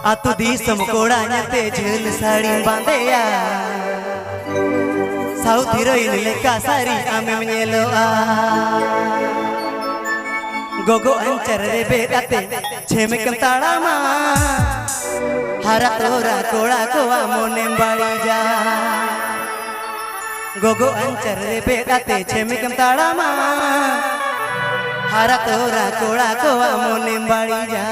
आतु दिसम कोड़ाnya ते झेल sari बांधेया south heroine लेका सारी आमे menyeloa gogo ancar रे बेदाते छेमेकम ताड़ामा हरा तोरा कोड़ा कोआ मोने बाड़ी जा gogo ancar रे बेदाते छेमेकम ताड़ामा हरा तोरा कोड़ा कोआ मोने बाड़ी जा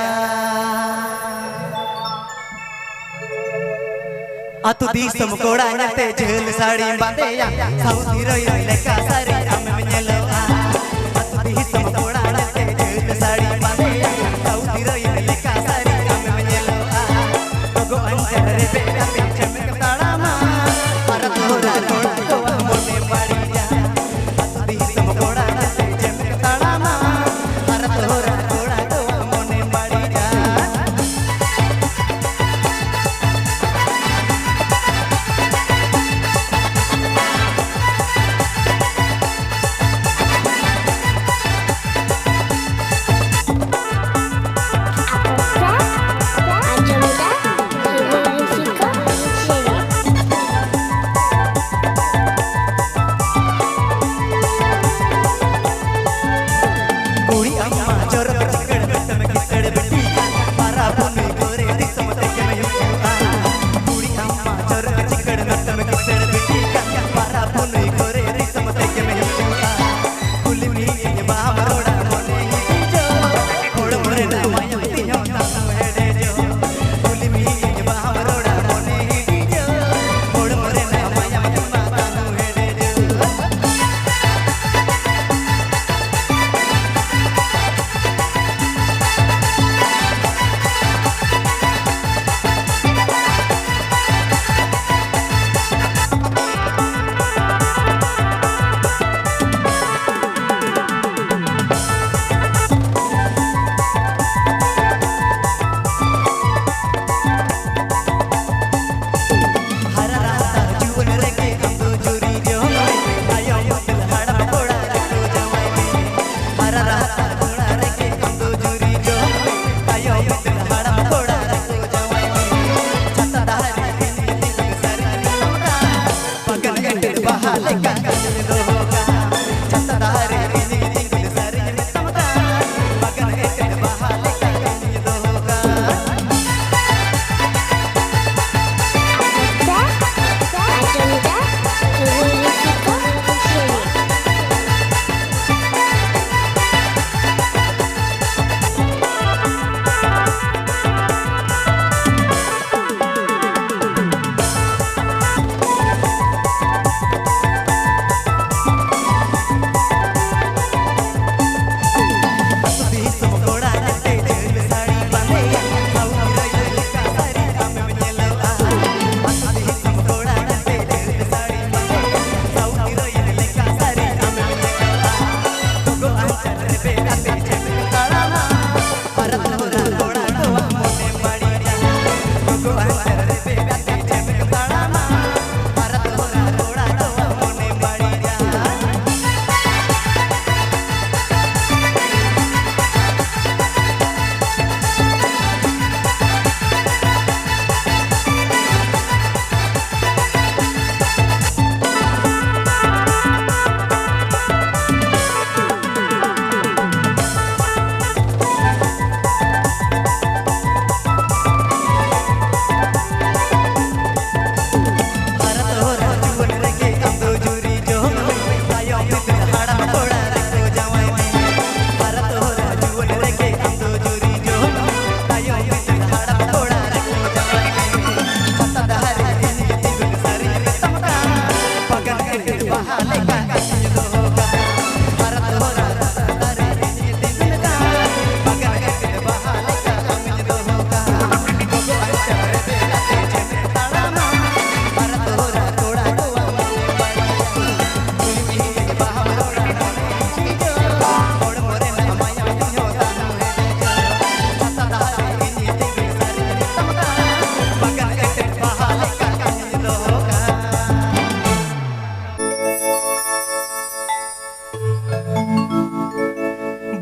आतु दिसम कोड़ाnya ते झेल साड़ी बांधेया साउथ हीरोइन लेका सारी आमे menyeloa आतु दिसम कोड़ाnya ते झेल साड़ी बांधेया साउथ हीरोइन लेका सारी आमे menyeloa gogo ancar रे बेदाते छेमेकम ताड़ामा हरा तोरा कोड़ा कोआ मोने बाड़ी जा आतु दिसम कोड़ाnya ते छेमेकम ताड़ामा हरा तोरा कोड़ा कोआ मोने बाड़ी जा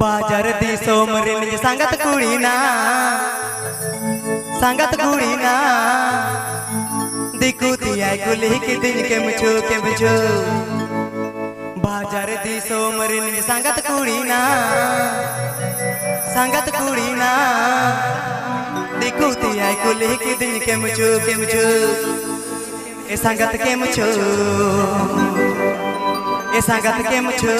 बाजार दी सोमरिन संगत कुड़ी ना संगत कुड़ी ना दिकुती आई कुली की दिन के मुझो बाजार दी सोमरिन संगत कुड़ी ना दिकुती आई कुली की दिन के मुझो ए संगत के मुझो ए संगत के मुझो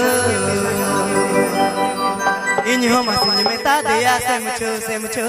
इन हो मसीन में ता दिया से मुझो